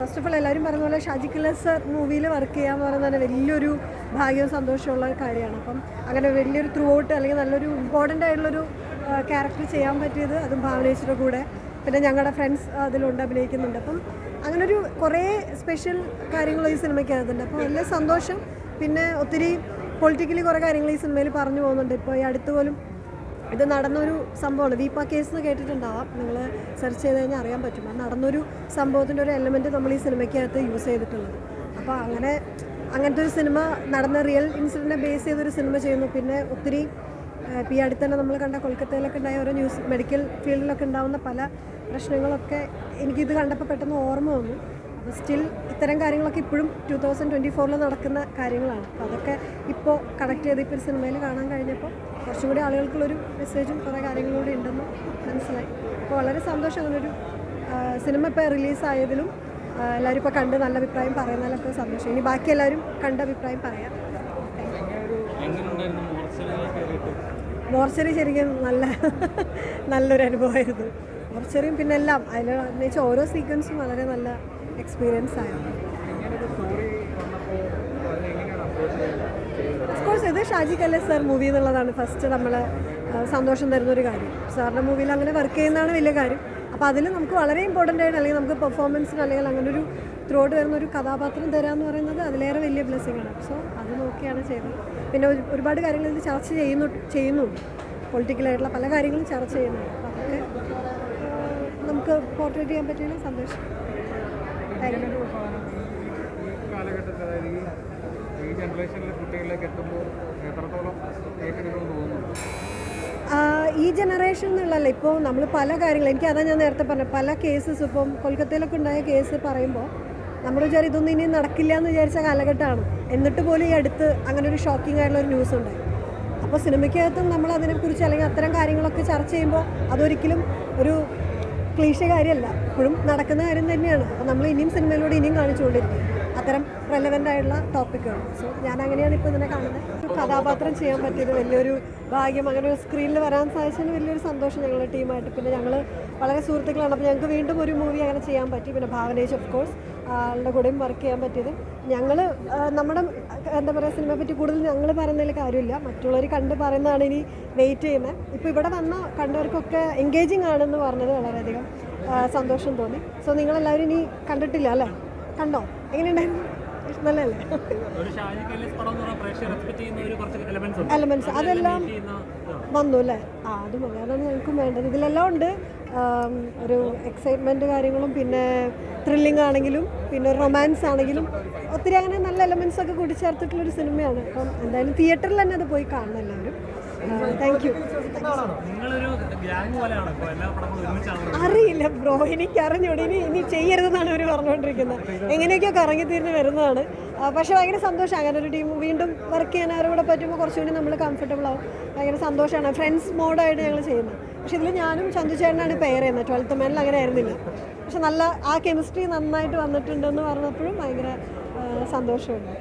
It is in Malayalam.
ഫസ്റ്റ് ഓഫ് ഓൾ എല്ലാവരും പറഞ്ഞ പോലെ ഷാജി കലർ സർ മൂവിയിൽ വർക്ക് ചെയ്യാന്ന് പറയുന്നത് വലിയൊരു ഭാഗ്യവും സന്തോഷമുള്ള കാര്യമാണ്. അപ്പം അങ്ങനെ വലിയൊരു ത്രൂ ഔട്ട് അല്ലെങ്കിൽ നല്ലൊരു ഇമ്പോർട്ടൻ്റ് ആയിട്ടുള്ളൊരു ക്യാരക്ടർ ചെയ്യാൻ പറ്റിയത് അതും ഭാവനേശ്വരുടെ കൂടെ, പിന്നെ ഞങ്ങളുടെ ഫ്രണ്ട്സ് അതിലുണ്ട്, അഭിനയിക്കുന്നുണ്ട്. അപ്പം അങ്ങനൊരു കുറേ സ്പെഷ്യൽ കാര്യങ്ങൾ ഈ സിനിമയ്ക്കകത്തുണ്ട്. അപ്പോൾ വലിയ സന്തോഷം. പിന്നെ ഒത്തിരി പൊളിറ്റിക്കലി കുറേ കാര്യങ്ങൾ ഈ സിനിമയിൽ പറഞ്ഞു പോകുന്നുണ്ട്. ഇപ്പോൾ ഈ അടുത്ത് പോലും ഇത് നടന്നൊരു സംഭവമാണ്. വീപ്പ കേസ് എന്ന് കേട്ടിട്ടുണ്ടാവാം, നിങ്ങൾ സെർച്ച് ചെയ്ത് കഴിഞ്ഞാൽ അറിയാൻ പറ്റും. അത് നടന്നൊരു സംഭവത്തിൻ്റെ ഒരു എലമെൻറ്റ് നമ്മൾ ഈ സിനിമയ്ക്കകത്ത് യൂസ് ചെയ്തിട്ടുള്ളത്. അപ്പോൾ അങ്ങനത്തെ ഒരു സിനിമ നടന്ന റിയൽ ഇൻസിഡൻറ്റിനെ ബേസ് ചെയ്തൊരു സിനിമ ചെയ്യുന്നു. പിന്നെ ഒത്തിരി ഇപ്പോൾ ഈ അടുത്ത് തന്നെ നമ്മൾ കണ്ട കൊൽക്കത്തയിലൊക്കെ ഉണ്ടായ ഓരോ മെഡിക്കൽ ഫീൽഡിലൊക്കെ ഉണ്ടാകുന്ന പല പ്രശ്നങ്ങളൊക്കെ എനിക്കിത് കണ്ടപ്പോൾ പെട്ടെന്ന് ഓർമ്മ വന്നു. അപ്പോൾ സ്റ്റിൽ ഇത്തരം കാര്യങ്ങളൊക്കെ ഇപ്പോഴും 2024 നടക്കുന്ന കാര്യങ്ങളാണ്. അപ്പോൾ അതൊക്കെ ഇപ്പോൾ കണക്ട് ചെയ്ത് ഇപ്പോൾ ഒരു സിനിമയിൽ കാണാൻ കഴിഞ്ഞപ്പോൾ കുറച്ചും കൂടി ആളുകൾക്കുള്ളൊരു മെസ്സേജും കുറേ കാര്യങ്ങളും കൂടി ഉണ്ടെന്ന് മനസ്സിലായി. അപ്പോൾ വളരെ സന്തോഷം. അങ്ങനൊരു സിനിമ ഇപ്പോൾ റിലീസായതിലും എല്ലാവരും ഇപ്പോൾ കണ്ട് നല്ല അഭിപ്രായം പറയുന്നതിലൊക്കെ സന്തോഷം. ഇനി ബാക്കി എല്ലാവരും കണ്ട അഭിപ്രായം പറയാം. മോർച്ചറി ശരിക്കും നല്ലൊരു അനുഭവമായിരുന്നു. മോർച്ചറിയും പിന്നെ എല്ലാം അതിൽ എന്ന് വെച്ചാൽ ഓരോ സീക്വൻസും വളരെ നല്ല എക്സ്പീരിയൻസ് ആയിരുന്നു. ഓഫ്കോഴ്സ് ഇത് ഷാജി കലർ സാർ മൂവി എന്നുള്ളതാണ് ഫസ്റ്റ് നമ്മൾ സന്തോഷം തരുന്നൊരു കാര്യം. സാറിൻ്റെ മൂവിയിൽ അങ്ങനെ വർക്ക് ചെയ്യുന്നതാണ് വലിയ കാര്യം. അപ്പോൾ അതിൽ നമുക്ക് വളരെ ഇമ്പോർട്ടൻ്റ് ആയിട്ട് അല്ലെങ്കിൽ നമുക്ക് പെർഫോമൻസിന് അല്ലെങ്കിൽ അങ്ങനെ ഒരു ത്രൂഔട്ട് വരുന്നൊരു കഥാപാത്രം തരാമെന്ന് പറയുന്നത് അതിലേറെ വലിയ ബ്ലെസ്സിങ് ആണ്. സോ അത് നോക്കിയാണ് ചെയ്തത്. പിന്നെ ഒരുപാട് കാര്യങ്ങൾ ഇത് ചർച്ച ചെയ്യുന്നുണ്ട്. പൊളിറ്റിക്കലായിട്ടുള്ള പല കാര്യങ്ങളും ചർച്ച ചെയ്യുന്നുണ്ട്. അപ്പോൾ അതൊക്കെ നമുക്ക് പോർട്രേറ്റ് ചെയ്യാൻ പറ്റിയ സന്തോഷം. ഈ ജനറേഷൻ എന്നുള്ളതല്ല, ഇപ്പോൾ നമ്മൾ പല കാര്യങ്ങളും എനിക്കതാ ഞാൻ നേരത്തെ പറഞ്ഞത്, പല കേസസ് ഇപ്പം കൊൽക്കത്തയിലൊക്കെ ഉണ്ടായ കേസ് പറയുമ്പോൾ നമ്മൾ വിചാരം ഇതൊന്നും ഇനി നടക്കില്ല എന്ന് വിചാരിച്ച കാലഘട്ടമാണ്. എന്നിട്ട് പോലും ഈ അടുത്ത് അങ്ങനെ ഒരു ഷോക്കിംഗ് ആയിട്ടുള്ള ഒരു ന്യൂസ് ഉണ്ടായി. അപ്പോൾ സിനിമയ്ക്കകത്തും നമ്മൾ അതിനെക്കുറിച്ച് അല്ലെങ്കിൽ അത്തരം കാര്യങ്ങളൊക്കെ ചർച്ച ചെയ്യുമ്പോൾ അതൊരിക്കലും ഒരു ക്ലീശ കാര്യമല്ല, ഇപ്പോഴും നടക്കുന്ന കാര്യം തന്നെയാണ്. അപ്പോൾ നമ്മൾ ഇനിയും സിനിമയിലൂടെ ഇനിയും കാണിച്ചുകൊണ്ടിരിക്കും അത്തരം റെലവൻ്റ് ആയിട്ടുള്ള ടോപ്പിക്കുകൾ. സോ ഞാൻ അങ്ങനെയാണ് ഇപ്പോൾ ഇതിനെ കാണുന്നത്. ഒരു കഥാപാത്രം ചെയ്യാൻ പറ്റിയത് വലിയൊരു ഭാഗ്യം. അങ്ങനെ ഒരു സ്ക്രീനിൽ വരാൻ സാധിച്ചതിന് വലിയൊരു സന്തോഷം ഞങ്ങളുടെ ടീമായിട്ട്. പിന്നെ ഞങ്ങൾ വളരെ സുഹൃത്തുക്കളാണ്. അപ്പോൾ ഞങ്ങൾക്ക് വീണ്ടും ഒരു മൂവി അങ്ങനെ ചെയ്യാൻ പറ്റി. പിന്നെ ഭാവനേജ് ഓഫ് കോഴ്സ് ആളുടെ കൂടെയും വർക്ക് ചെയ്യാൻ പറ്റിയത്. ഞങ്ങൾ നമ്മുടെ എന്താ പറയുക സിനിമയെ പറ്റി കൂടുതൽ ഞങ്ങൾ പറയുന്നതിൽ കാര്യമില്ല, മറ്റുള്ളവർ കണ്ട് പറയുന്നതാണ് ഇനി വെയിറ്റ് ചെയ്യുന്നത്. ഇപ്പോൾ ഇവിടെ വന്ന കണ്ടവർക്കൊക്കെ എൻഗേജിങ് ആണെന്ന് പറഞ്ഞത് വളരെയധികം സന്തോഷം തോന്നി. സോ നിങ്ങളെല്ലാവരും ഇനി കണ്ടിട്ടില്ല അല്ലേ? കണ്ടോ? എങ്ങനെയുണ്ടായിരുന്നു? നല്ലതല്ലേ? എലമെന്റ്സ് അതെല്ലാം വന്നു അല്ലേ? അത് മതി, അതാണ് ഞങ്ങൾക്കും വേണ്ടത്. ഇതിലെല്ലാം ഉണ്ട്. ഒരു എക്സൈറ്റ്മെൻറ്റ് കാര്യങ്ങളും പിന്നെ ത്രില്ലിംഗ് ആണെങ്കിലും പിന്നെ റൊമാൻസ് ആണെങ്കിലും ഒത്തിരി അങ്ങനെ നല്ല എലമെൻറ്റ്സ് ഒക്കെ കൂട്ടിച്ചേർത്തിട്ടുള്ളൊരു സിനിമയാണ്. അപ്പം എന്തായാലും തിയേറ്ററിൽ തന്നെ അത് പോയി കാണണം എല്ലാവരും. Thank you. അറിയില്ല ബ്രോ, എനിക്ക് അറിഞ്ഞൂടെ. ഇനി ചെയ്യരുതെന്നാണ് അവർ പറഞ്ഞുകൊണ്ടിരിക്കുന്നത്. എങ്ങനെയൊക്കെയോ കറങ്ങി തിരിഞ്ഞ് വരുന്നതാണ്. പക്ഷേ ഭയങ്കര സന്തോഷം. അങ്ങനെ ഒരു ടീം വീണ്ടും വർക്ക് ചെയ്യാൻ അവരോട് പറ്റുമ്പോൾ കുറച്ചുകൂടി നമ്മൾ കംഫർട്ടബിൾ ആവും. ഭയങ്കര സന്തോഷമാണ്. ഫ്രണ്ട്സ് മോഡായിട്ട് ഞങ്ങൾ ചെയ്യുന്നത്. പക്ഷെ ഇതിൽ ഞാനും ചന്തു ചേട്ടനാണ് പെയർ ചെയ്യുന്നത്. 12th Man അങ്ങനെ ആയിരുന്നില്ല. പക്ഷെ നല്ല ആ കെമിസ്ട്രി നന്നായിട്ട് വന്നിട്ടുണ്ടെന്ന് പറഞ്ഞപ്പോഴും ഭയങ്കര സന്തോഷമുണ്ട്.